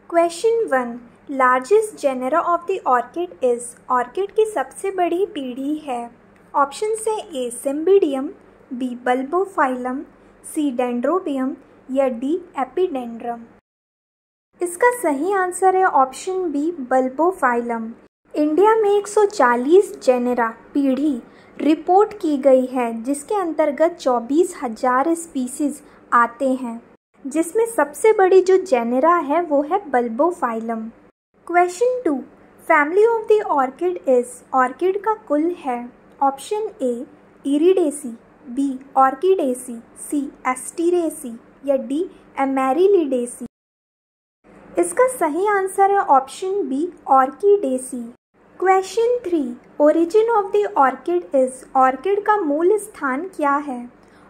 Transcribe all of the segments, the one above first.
Question 1 largest genera of the orchid is. Orchid की सबसे बड़ी पीढ़ी है। ऑप्शन से ए सिम्बिडियम, बी बल्बोफाइलम, सी डेंड्रोबियम या डी एपिडेंड्रम। इसका सही आंसर है ऑप्शन बी बल्बोफाइलम। इंडिया में 140 जेनेरा पीढ़ी रिपोर्ट की गई है, जिसके अंतर्गत 24,000 स्पीसीज आते हैं, जिसमें सबसे बड़ी जो जेनेरा है वो है bulbophyllum. Question 2 family of the orchid is. Orchid का कुल है। Option A Iridaceae, B Orchidaceae, C Asteraceae या डी एमेरिलिडेसी। इसका सही आंसर है option B Orchidaceae. Question 3 origin of the orchid is. Orchid का मूल स्थान क्या है।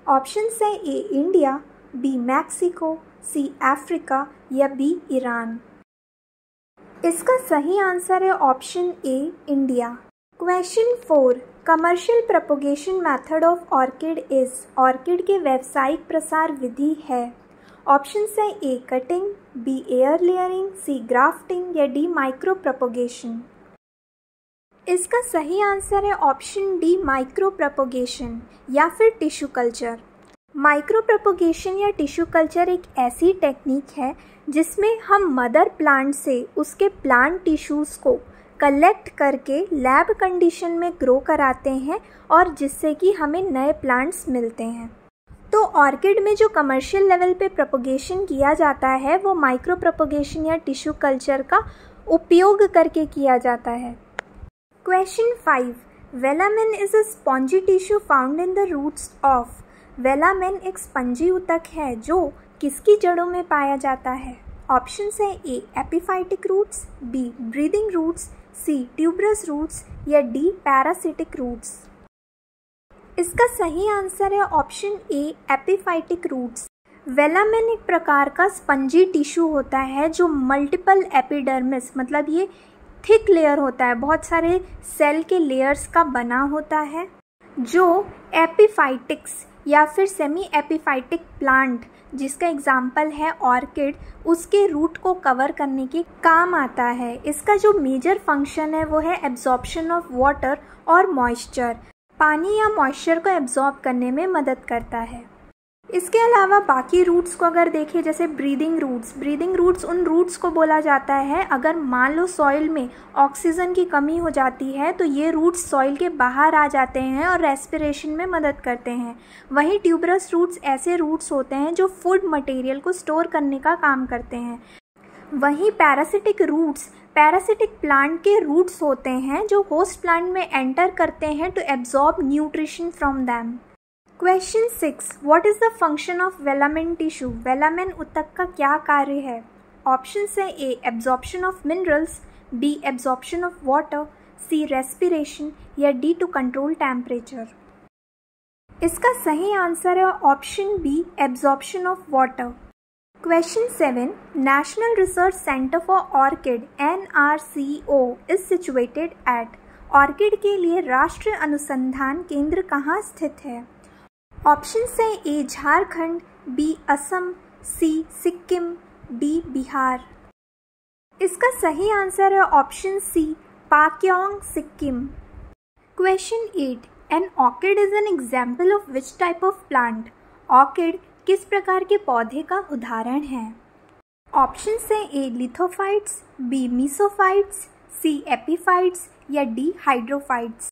ऑप्शन से A India, B Mexico, C Africa या बी ईरान। इसका सही आंसर है option A India. Question 4 commercial propagation method of orchid is. Orchid के व्यावसायिक प्रसार विधि है। ऑप्शन से ए कटिंग, बी एयर लेयरिंग, सी ग्राफ्टिंग या डी माइक्रो प्रोपगेशन। इसका सही आंसर है ऑप्शन डी माइक्रो प्रोपगेशन या फिर टिश्यू कल्चर। माइक्रो प्रोपगेशन या टिश्यू कल्चर एक ऐसी टेक्निक है जिसमें हम मदर प्लांट से उसके प्लांट टिश्यूज़ को कलेक्ट करके लैब कंडीशन में ग्रो कराते हैं और जिससे कि हमें नए प्लांट्स मिलते हैं। तो ऑर्किड में जो कमर्शियल लेवल पे प्रोपगेशन किया जाता है वो माइक्रो प्रोपगेशन या टिश्यू कल्चर का उपयोग करके किया जाता है। Question 5 velamen is a spongy tissue found in the roots of. Velamen एक स्पंजी ऊतक है जो किसकी जड़ों में पाया जाता है। ऑप्शन है A epiphytic roots, B breathing roots, C tuberous roots या डी पैरासिटिक रूट्स। इसका सही आंसर है option A epiphytic roots. Velamen एक प्रकार का स्पंजी टिश्यू होता है जो मल्टीपल एपिडर्मिस मतलब ये थिक लेयर होता है, बहुत सारे सेल के लेयर्स का बना होता है, जो एपिफाइटिक्स या फिर सेमी एपिफाइटिक प्लांट जिसका एग्जाम्पल है ऑर्किड, उसके रूट को कवर करने के काम आता है। इसका जो मेजर फंक्शन है वो है एब्जॉर्प्शन ऑफ वाटर और मॉइस्चर, पानी या मॉइस्चर को एब्जॉर्ब करने में मदद करता है। इसके अलावा बाकी रूट्स को अगर देखें जैसे ब्रीदिंग रूट्स उन रूट्स को बोला जाता है अगर मान लो सॉइल में ऑक्सीजन की कमी हो जाती है तो ये रूट्स सॉइल के बाहर आ जाते हैं और रेस्पिरेशन में मदद करते हैं। वहीं ट्यूबरस रूट्स ऐसे रूट्स होते हैं जो फूड मटेरियल को स्टोर करने का काम करते हैं। वहीं पैरासिटिक रूट्स पैरासिटिक प्लांट के रूट्स होते हैं जो होस्ट प्लांट में एंटर करते हैं to absorb nutrition from them. Question 6 what is the function of velamen tissue. Velamen ऊतक का क्या कार्य है। ऑप्शन है A absorption of minerals, B absorption of water, C respiration या डी टू कंट्रोल टेम्परेचर। इसका सही आंसर है option B absorption of water. Question 7 national research centre for orchid NRCO is situated at. Orchid के लिए राष्ट्रीय अनुसंधान केंद्र कहाँ स्थित है। ऑप्शन से A Jharkhand, B Assam, C Sikkim, D Bihar. इसका सही आंसर है option C Pakyong, Sikkim. Question 8 an orchid is an example of which type of plant. Orchid किस प्रकार के पौधे का उदाहरण है। ऑप्शन से A lithophytes, B mesophytes, C epiphytes या डी हाइड्रोफाइट्स।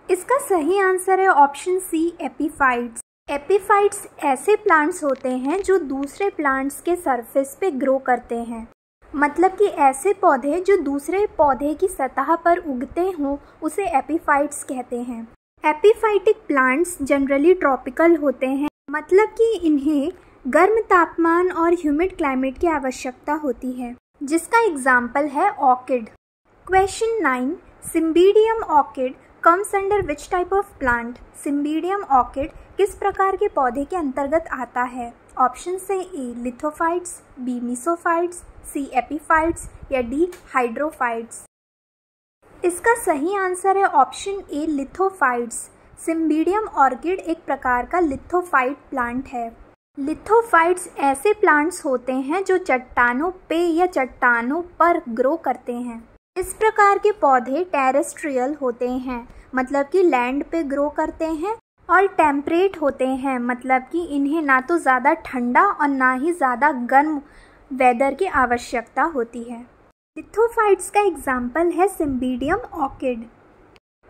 इसका सही आंसर है ऑप्शन सी एपिफाइट्स। एपिफाइट्स ऐसे प्लांट्स होते हैं जो दूसरे प्लांट्स के सरफेस पे ग्रो करते हैं, मतलब कि ऐसे पौधे जो दूसरे पौधे की सतह पर उगते हों उसे एपिफाइट्स कहते हैं। एपिफाइटिक प्लांट्स जनरली ट्रॉपिकल होते हैं, मतलब कि इन्हें गर्म तापमान और ह्यूमिड क्लाइमेट की आवश्यकता होती है, जिसका एग्जाम्पल है orchid. Question 9 cymbidium orchid comes under which type of plant. Cymbidium orchid किस प्रकार के पौधे के अंतर्गत आता है। ऑप्शन से A lithophytes, B mesophytes, C epiphytes या डी हाइड्रोफाइट्स। इसका सही आंसर है ऑप्शन ए लिथोफाइट्स। सिम्बिडियम ऑर्किड एक प्रकार का लिथोफाइट प्लांट है। लिथोफाइट्स ऐसे प्लांट्स होते हैं जो चट्टानों पे या चट्टानों पर ग्रो करते हैं। इस प्रकार के पौधे टेरेस्ट्रियल होते हैं, मतलब कि लैंड पे ग्रो करते हैं, और टेम्परेट होते हैं, मतलब कि इन्हें ना तो ज़्यादा ठंडा और ना ही ज़्यादा गर्म वेदर की आवश्यकता होती है। लिथोफाइट्स का एग्जाम्पल है Cymbidium orchid.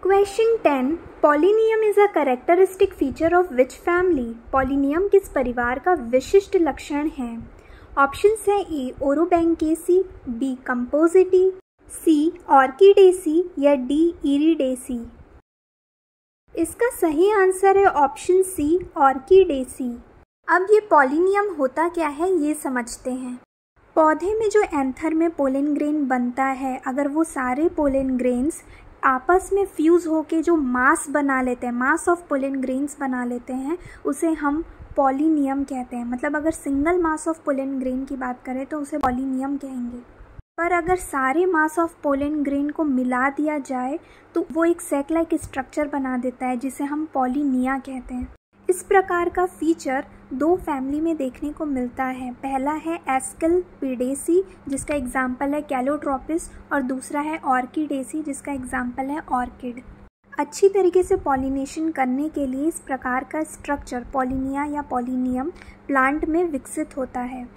Question 10, pollinium is a characteristic feature of which family? Pollinium किस परिवार का विशिष्ट लक्षण है? ऑप्शंस है A Orobanchaceae, B Compositae, C Orchidaceae या डी इरिडेसी। इसका सही आंसर है ऑप्शन सी ऑर्किडेसी। अब ये पॉलिनियम होता क्या है ये समझते हैं। पौधे में जो एंथर में पोलन ग्रेन बनता है, अगर वो सारे पोलन ग्रेन्स आपस में फ्यूज़ होके जो मास बना लेते हैं, मास ऑफ पोलन ग्रेन्स बना लेते हैं, उसे हम पॉलिनियम कहते हैं। मतलब अगर single mass of pollen grain की बात करें तो उसे पॉलिनियम कहेंगे, पर अगर सारे मास ऑफ पोलन ग्रेन को मिला दिया जाए तो वो एक सैक लाइक स्ट्रक्चर बना देता है, जिसे हम पॉलिनिया कहते हैं। इस प्रकार का फीचर दो फैमिली में देखने को मिलता है। पहला है एस्केलपिडेसी, जिसका एग्जाम्पल है कैलोट्रोपिस, और दूसरा है ऑर्किडेसी, जिसका एग्जाम्पल है ऑर्किड। अच्छी तरीके से पॉलिनेशन करने के लिए इस प्रकार का स्ट्रक्चर पॉलिनिया या पॉलिनियम प्लांट में विकसित होता है।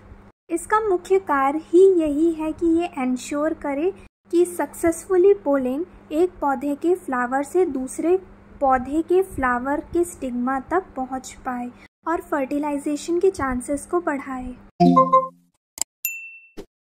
इसका मुख्य कार्य ही यही है कि ये एंश्योर करे कि सक्सेसफुली पोलन एक पौधे के फ्लावर से दूसरे पौधे के फ्लावर के स्टिग्मा तक पहुंच पाए और फर्टिलाइजेशन के चांसेस को बढ़ाए।